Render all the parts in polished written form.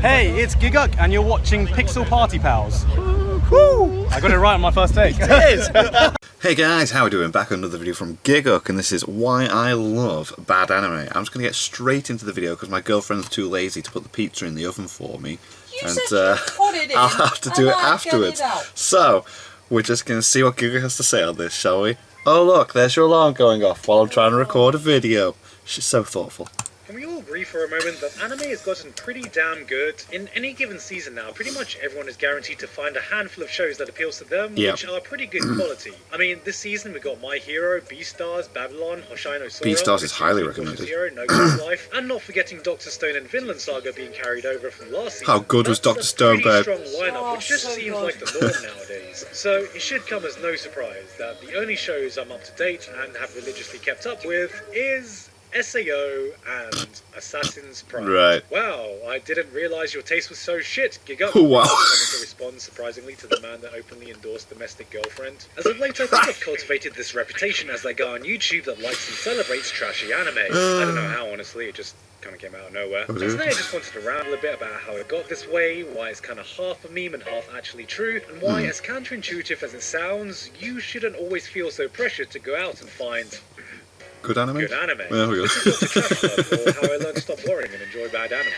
Hey, it's Giguk, and you're watching Pixel Party Pals. Woo! I got it right on my first take. It is! Hey guys, how are we doing? Back with another video from Giguk, and this is why I love bad anime. I'm just going to get straight into the video because my girlfriend's too lazy to put the pizza in the oven for me. I'll have to do it afterwards. So, we're just going to see what Giguk has to say on this, shall we? Oh look, there's your alarm going off while I'm trying to record a video. She's so thoughtful. Can we all agree for a moment that anime has gotten pretty damn good? In any given season now, pretty much everyone is guaranteed to find a handful of shows that appeals to them, which are pretty good quality. I mean, this season we got My Hero, Beastars, Babylon, Hoshino no Sora, Beastars is highly recommended. Zero, No Game's Life, and not forgetting Dr. Stone and Vinland Saga being carried over from last season. How good was Dr. Stone, babe? Strong lineup, which just seems like the norm nowadays. So it should come as no surprise that the only shows I'm up to date and have religiously kept up with is SAO and Assassin's Pride. Right. Wow, I didn't realise your taste was so shit, Giguk. Wow. I wanted to respond surprisingly to the man that openly endorsed domestic girlfriend. As of late, I think I've cultivated this reputation as that guy on YouTube that likes and celebrates trashy anime. I don't know how, honestly, it just kind of came out of nowhere. So today I just wanted to ramble a bit about how it got this way, why it's kind of half a meme and half actually true, and why, as counterintuitive as it sounds, you shouldn't always feel so pressured to go out and find good anime? Good anime. There we go. This is Dr. Trash Club, or how I learned to stop worrying and enjoy bad anime.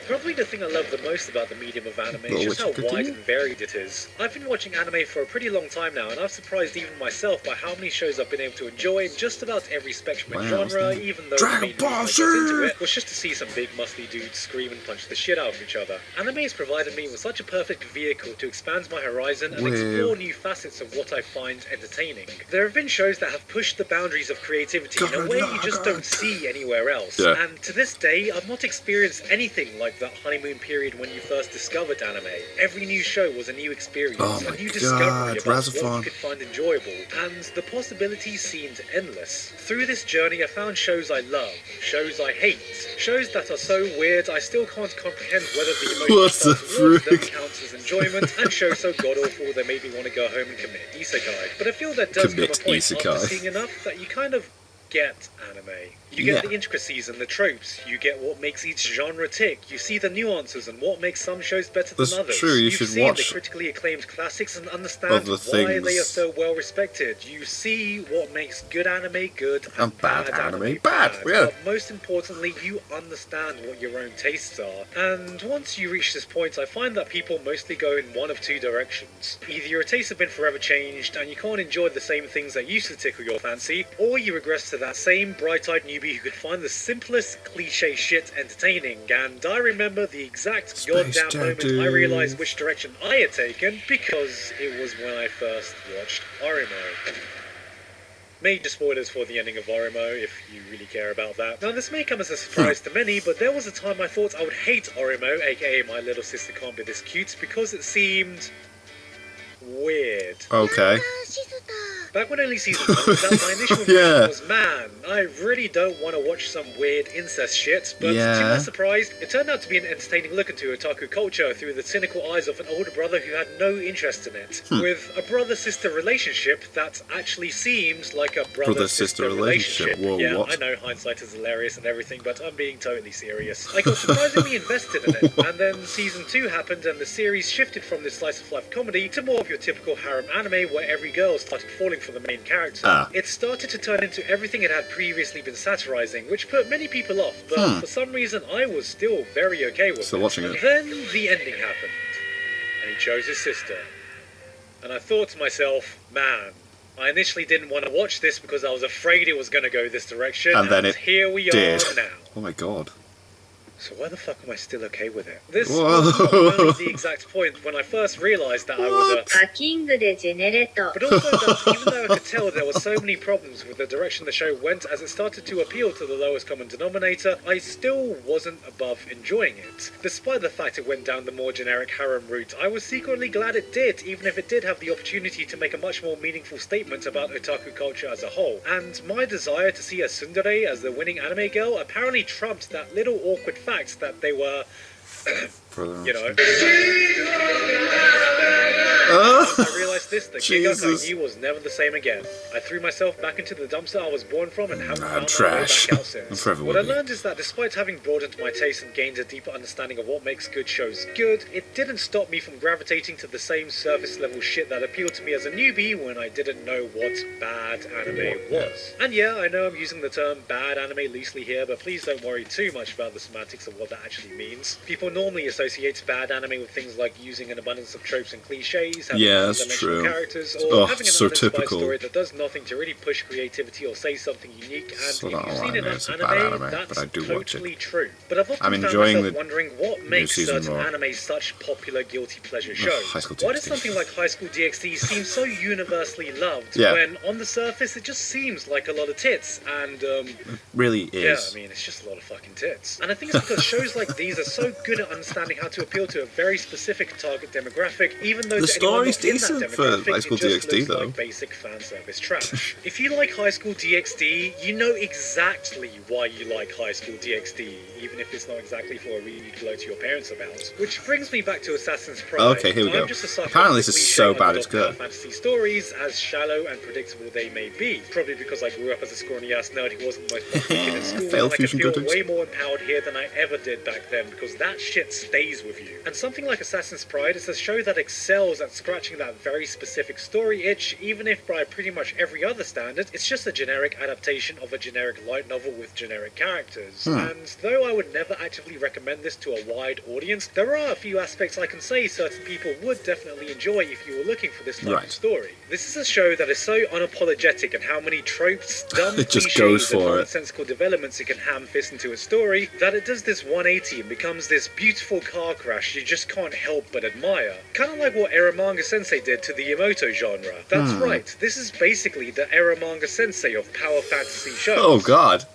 Probably the thing I love the most about the medium of anime is just how wide and varied it is. I've been watching anime for a pretty long time now, and I've surprised even myself by how many shows I've been able to enjoy in just about every spectrum and genre, even though the main reason I got into it was just to see some big muscly dudes scream and punch the shit out of each other. Anime has provided me with such a perfect vehicle to expand my horizon and explore new facets of what I find entertaining. There have been shows that have pushed the boundaries of creativity in a way you just don't see anywhere else, and to this day I've not experienced anything like that honeymoon period when you first discovered anime. Every new show was a new experience, a new discovery about what you could find enjoyable, and the possibilities seemed endless. Through this journey I found shows I love, shows I hate, shows that are so weird I still can't comprehend whether the emotion towards them counts as enjoyment, and shows so god-awful they made me want to go home and commit isekai. But I feel there does come a point after seeing enough that you kind of get anime. You get the intricacies and the tropes. You get what makes each genre tick. You see the nuances and what makes some shows better than others. That's true. You should watch the critically acclaimed classics and understand why they are so well respected. You see what makes good anime good and bad anime bad. But most importantly, you understand what your own tastes are. And once you reach this point, I find that people mostly go in one of two directions. Either your tastes have been forever changed and you can't enjoy the same things that used to tickle your fancy, or you regress to that same bright-eyed newbie who could find the simplest cliche shit entertaining. And I remember the exact goddamn moment I realised which direction I had taken, because it was when I first watched Orimo. Major spoilers for the ending of Orimo, if you really care about that. Now this may come as a surprise to many, but there was a time I thought I would hate Orimo, aka My Little Sister Can't Be This Cute, because it seemed weird. Okay. Back when only season 1 was out, my initial reaction was, man, I really don't want to watch some weird incest shit, but to my surprise, it turned out to be an entertaining look into otaku culture through the cynical eyes of an older brother who had no interest in it, with a brother-sister relationship that actually seems like a brother-sister relationship. Whoa, I know hindsight is hilarious and everything, but I'm being totally serious. I got surprisingly invested in it, and then season 2 happened and the series shifted from this slice-of-life comedy to more of your typical harem anime where every girl started falling for the main character. It started to turn into everything it had previously been satirizing, which put many people off, but for some reason I was still very okay with it. Watching it. Then the ending happened, and he chose his sister. And I thought to myself, man, I initially didn't want to watch this because I was afraid it was going to go this direction, and then here we are now. Oh my god. So why the fuck am I still okay with it? This was not only the exact point when I first realised that I was but also that even though I could tell there were so many problems with the direction the show went as it started to appeal to the lowest common denominator, I still wasn't above enjoying it. Despite the fact it went down the more generic harem route, I was secretly glad it did, even if it did have the opportunity to make a much more meaningful statement about otaku culture as a whole. And my desire to see a tsundere as the winning anime girl apparently trumped that little awkward fact that they were, you know. I realised this, the Giguk Jesus. I knew was never the same again. I threw myself back into the dumpster I was born from and haven't found trash. my way back out I'm since. forever What I with you. learned is that despite having broadened my taste and gained a deeper understanding of what makes good shows good, it didn't stop me from gravitating to the same surface level shit that appealed to me as a newbie when I didn't know what bad anime was. And yeah, I know I'm using the term bad anime loosely here, but please don't worry too much about the semantics of what that actually means. People normally associate bad anime with things like using an abundance of tropes and cliches, having Yeah, that's one-dimensional true. characters, Oh, or having an so uninspired typical. story that does nothing to really push creativity or say something unique. And So if that you've whole seen anime enough is a anime, bad anime, that's but I do watch it. totally true. But I've often I'm found enjoying myself the wondering what new makes season certain more. anime such popular guilty pleasure shows. High School Why does DxD. something like High School DxD seem so universally loved Yeah. when on the surface it just seems like a lot of tits and Really yeah, is. I mean, it's just a lot of fucking tits. And I think it's because shows like these are so good at understanding how to appeal to a very specific target demographic, even though The to anyone story's not in that decent for demographic, High School it just DxD looks though. like basic fan service trash. If you like High School DxD, you know exactly why you like High School DxD, even if it's not exactly for a read you'd gloat to your parents about. Which brings me back to Assassin's Pride. Okay, here we I'm go. just a sucker Apparently for this is cliche so bad underdog it's good. power fantasy stories, as shallow and predictable they may be. Probably because I grew up as a scrawny ass nerd who wasn't the most popular kid at school, Fail and I can fusion feel critics. way more empowered here than I ever did back then, because that shit stays with you. And something like Assassin's Pride is a show that excels at scratching that very specific story itch, even if by pretty much every other standard, it's just a generic adaptation of a generic light novel with generic characters. And though I would never actively recommend this to a wide audience, there are a few aspects I can say certain people would definitely enjoy if you were looking for this type Right. of story. This is a show that is so unapologetic in how many tropes, dumb It just cliches, goes and for it. nonsensical developments it can ham-fist into a story, that it does this 180 and becomes this beautiful car crash you just can't help but admire. Kind of like what Eromanga Sensei did to the Yamoto genre. That's right, this is basically the Eromanga Sensei of power fantasy shows. Oh god.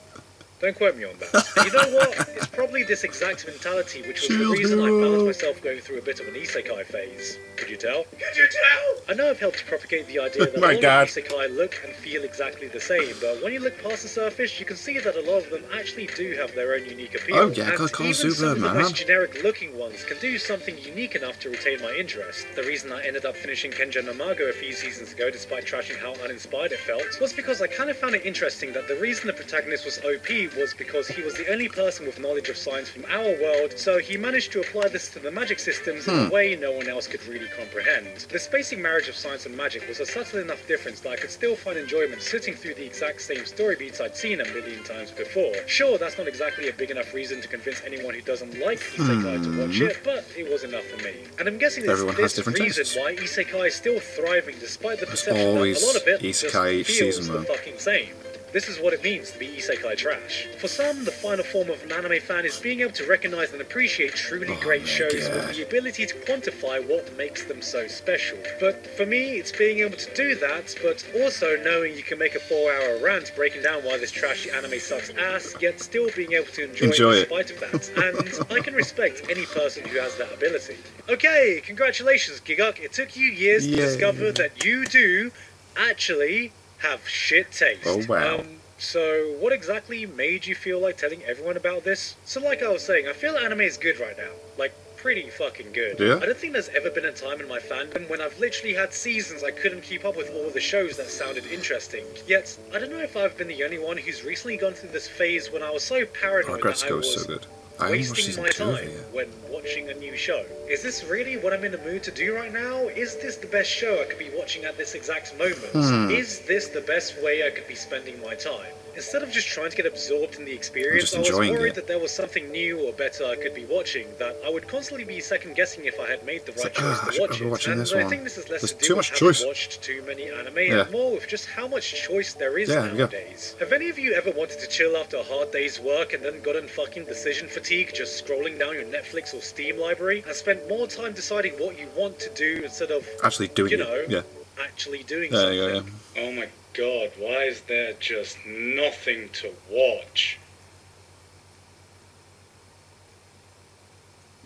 Don't quote me on that. And you know what? It's probably this exact mentality which was the reason I found myself going through a bit of an isekai phase. Could you tell? Could you tell? I know I've helped to propagate the idea that My a lot God. of isekai look and feel exactly the same, but when you look past the surface, you can see that a lot of them actually do have their own unique appeal. Oh, yeah, and God, even Konosuba, some of the man. most generic-looking ones can do something unique enough to retain my interest. The reason I ended up finishing Kenja no Mago a few seasons ago, despite trashing how uninspired it felt, was because I kind of found it interesting that the reason the protagonist was OP was because he was the only person with knowledge of science from our world, so he managed to apply this to the magic systems in a way no one else could really comprehend. The spacing marriage of science and magic was a subtle enough difference that I could still find enjoyment sitting through the exact same story beats I'd seen a million times before. Sure, that's not exactly a big enough reason to convince anyone who doesn't like isekai to watch it, but it was enough for me. And I'm guessing it's Everyone has this different reason tastes. why isekai is still thriving despite the There's perception that always a lot of it just isekai each feels season, the man. fucking same. This is what it means to be isekai trash. For some, the final form of an anime fan is being able to recognize and appreciate truly great shows with the ability to quantify what makes them so special. But for me, it's being able to do that, but also knowing you can make a 4-hour rant breaking down why this trashy anime sucks ass, yet still being able to enjoy it in spite of that. And I can respect any person who has that ability. Okay, congratulations, Giguk. It took you years to Yay. discover that you do actually have shit taste. Oh, wow. So what exactly made you feel like telling everyone about this? So like I was saying, I feel anime is good right now. Like, pretty fucking good. Yeah? I don't think there's ever been a time in my fandom when I've literally had seasons I couldn't keep up with all the shows that sounded interesting. Yet, I don't know if I've been the only one who's recently gone through this phase when I was so paranoid that I Agretsuko is was so good. I haven't watched wasting season my 2 of time it yet. when watching a new show. Is this really what I'm in the mood to do right now? Is this the best show I could be watching at this exact moment? Is this the best way I could be spending my time? Instead of just trying to get absorbed in the experience, just I was enjoying worried it. that there was something new or better I could be watching, that I would constantly be second guessing if I had made the right like, choice I to should watch probably it. watch And this I one. think this is less There's to do too with much having choice. watched too many anime Yeah. and more with just how much choice there is Yeah, yeah. nowadays. Have any of you ever wanted to chill after a hard day's work and then gotten fucking decision fatigue just scrolling down your Netflix or Steam library and spent more time deciding what you want to do instead of Actually doing you it. know, Yeah. actually doing There something? you go, yeah. Oh my god, why is there just nothing to watch?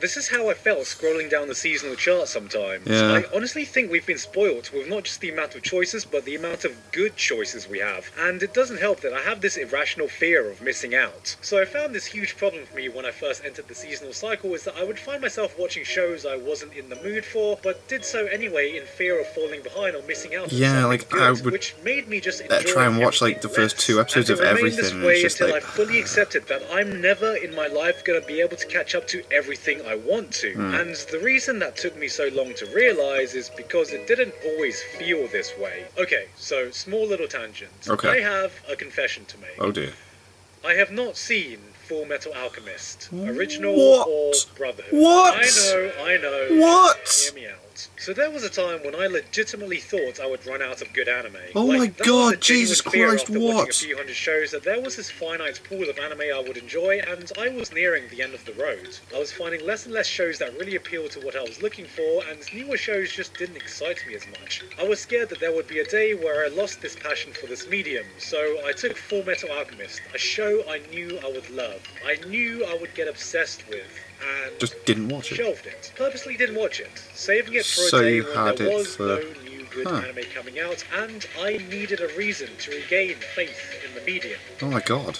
This is how I felt scrolling down the seasonal chart sometimes. Yeah. I honestly think we've been spoilt with not just the amount of choices, but the amount of good choices we have. And it doesn't help that I have this irrational fear of missing out. So I found this huge problem for me when I first entered the seasonal cycle is that I would find myself watching shows I wasn't in the mood for, but did so anyway in fear of falling behind or missing out on Yeah, something like, good, I would which made me just enjoy try and watch like everything the first less. 2 episodes And of to remain everything, this and way it's just until like, I fully accepted that I'm never in my life going to be able to catch up to everything I want to. And the reason that took me so long to realise is because it didn't always feel this way. Okay, so small little tangent. Okay. I have a confession to make. oh dear. I have not seen Full Metal Alchemist, original What? or Brotherhood. What? I know. What? Hear me out. So there was a time when I legitimately thought I would run out of good anime. Oh my that was God, a genuine Jesus fear Christ, after what? watching a few hundred shows that there was this finite pool of anime I would enjoy, and I was nearing the end of the road. I was finding less and less shows that really appealed to what I was looking for, and newer shows just didn't excite me as much. I was scared that there would be a day where I lost this passion for this medium, so I took Full Metal Alchemist, a show I knew I would love, I knew I would get obsessed with, and Just didn't watch it. shelved it. Purposely didn't watch it, saving it for So a day you when had there it was for- no new good Huh. anime coming out, and I needed a reason to regain faith in the medium. Oh my God.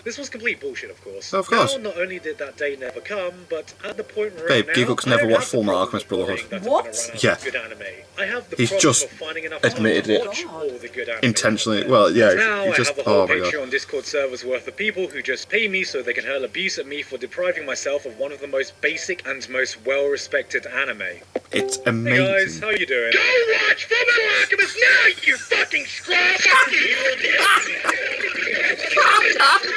This was complete bullshit, of course. Of course. Now, not only did that day never come, but at the point where Babe, I'm now, Gigglek's I never don't watched have the Full Metal problem Alchemist of Brotherhood. worrying that I'm What? gonna run out Yeah. of good anime. I have the He's problem just of finding enough admitted time to it. watch all the good anime. Intentionally. Well, yeah, Now he I just. have a whole Oh my God. Patreon Discord servers worth of people who just pay me so they can hurl abuse at me for depriving myself of one of the most basic and most well-respected anime. It's Hey guys, amazing. how you doing? Go watch Fullmetal Alchemist now, you fucking scrub!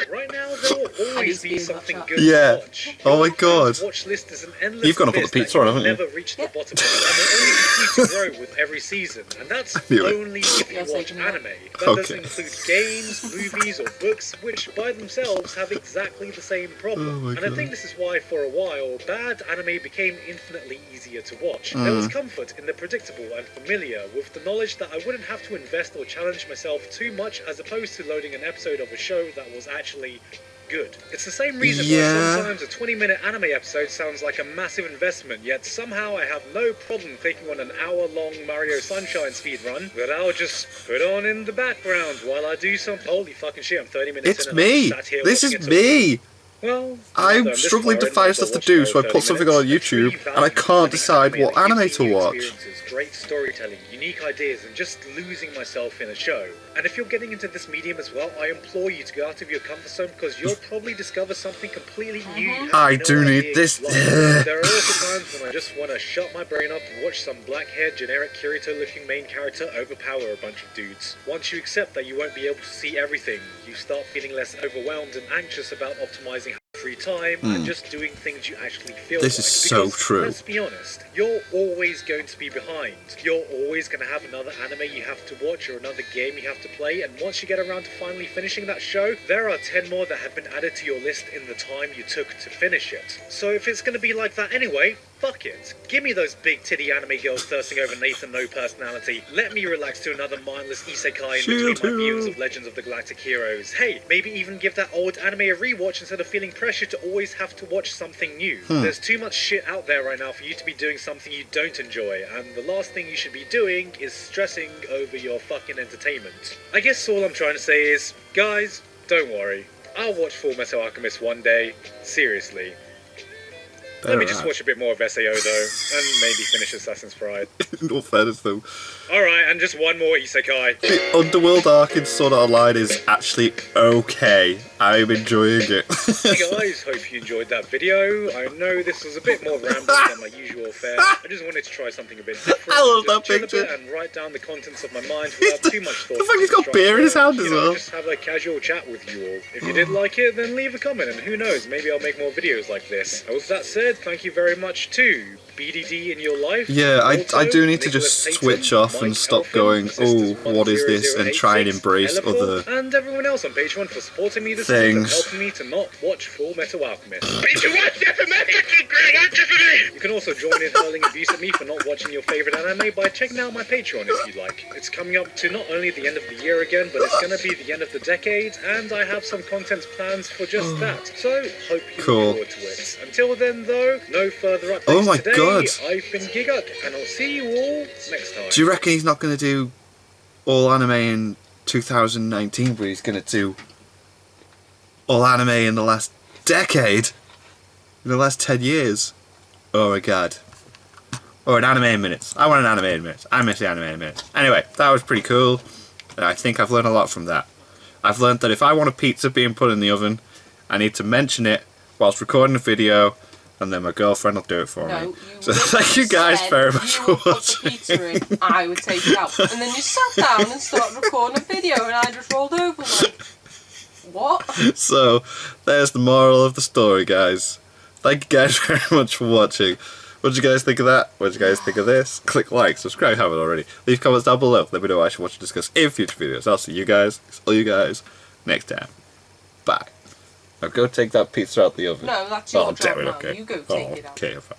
Right now, there will always be something good Yeah. to watch. Oh my Your God. Watch list is an endless You've gone and put the abyss that pizza on, you'll haven't you? never reach the bottom of, and will only continue to grow with every season. And that's knew it. only if you Yes, watch I know. anime. That doesn't Okay. include games, movies, or books, which by themselves have exactly the same problem. Oh my And I God. think this is why, for a while, bad anime became infinitely easier to watch. There was comfort in the predictable and familiar, with the knowledge that I wouldn't have to invest or challenge myself too much, as opposed to loading an episode of a show that was actually good. It's the same reason Yeah. why sometimes a 20-minute anime episode sounds like a massive investment, yet somehow I have no problem clicking on an hour-long Mario Sunshine speedrun that I'll just put on in the background while I do something. Holy fucking shit, I'm 30 minutes It's in and I'm me. sat here This watching is it till- me. Well, I'm this struggling to far in, find I've stuff to watched do, about so I 30 put something minutes. on It's really YouTube, and I valuable can't finding decide anime what that anime gives to you watch. experiences, great storytelling, unique ideas, and just losing myself in a show. And if you're getting into this medium as well, I implore you to go out of your comfort zone, because you'll probably discover something completely new. you have I no do need idea this. you like. There are also times when I just want to shut my brain up and watch some black-haired, generic Kirito-looking main character overpower a bunch of dudes. Once you accept that you won't be able to see everything, you start feeling less overwhelmed and anxious about optimizing free time and just doing things you actually feel This like. is so Because, true. Let's be honest, you're always going to be behind. You're always going to have another anime you have to watch or another game you have to play, and once you get around to finally finishing that show, there are 10 more that have been added to your list in the time you took to finish it. So if it's going to be like that anyway, fuck it. Give me those big titty anime girls thirsting over Nathan no personality. Let me relax to another mindless isekai in between my viewings of Legends of the Galactic Heroes. Hey, maybe even give that old anime a rewatch instead of feeling pressure to always have to watch something new. There's too much shit out there right now for you to be doing something you don't enjoy, and the last thing you should be doing is stressing over your fucking entertainment. I guess all I'm trying to say is, guys, don't worry. I'll watch Full Metal Alchemist one day. Seriously. Let me just watch a bit more of SAO though, and maybe finish Assassin's Pride. In all fairness, though, Alright, and just one more isekai. the Underworld arc in Sword Art Online is actually okay. I'm enjoying it. Hey guys, hope you enjoyed that video. I know this was a bit more rambling than my usual fare. I just wanted to try something a bit different. I love Just that chill a picture. bit and write down the contents of my mind without too much thought. The fact he's got Structure, beer in his hand as you know, well. Just have a casual chat with you all. If you did like it, then leave a comment, and who knows, maybe I'll make more videos like this. And with that said, said, thank you very much to BDD in your life. Yeah, I do need to Nicholas just Payton, switch off Mike and stop Elfin, going, Sisters oh, what is this, and try and 10086, embrace Elephant, other and everyone else on Patreon for supporting me this month and things. helping me to not watch Full Metal Alchemist. You You can also join in hurling abuse at me for not watching your favourite anime by checking out my Patreon if you like. It's coming up to not only the end of the year again, but it's going to be the end of the decade, and I have some content plans for just that. So, hope you Cool. look forward to it. Until then, though, no further updates Oh my today. God. I've been Giguk, and I'll see you all next time. Do you reckon he's not going to do all anime in 2019, but he's going to do all anime in the last decade? In the last 10 years? Oh my god. Or an anime in minutes. I want an anime in minutes. I miss the anime in minutes. Anyway, that was pretty cool. And I think I've learned a lot from that. I've learned that if I want a pizza being put in the oven, I need to mention it whilst recording a video, and then my girlfriend will do it for me. So thank you guys very much for watching. Put the pizza in, I would take it out. And then you sat down and started recording a video, and I just rolled over like, what? So, there's the moral of the story, guys. Thank you guys very much for watching. What did you guys think of that? What did you guys think of this? Click like, subscribe if you haven't already. Leave comments down below. Let me know what I should watch and discuss in future videos. I'll see you guys, all you guys, next time. Bye. Now go take that pizza out the oven. No, that's your job damn it, now. okay. You go take it out. Okay, fine.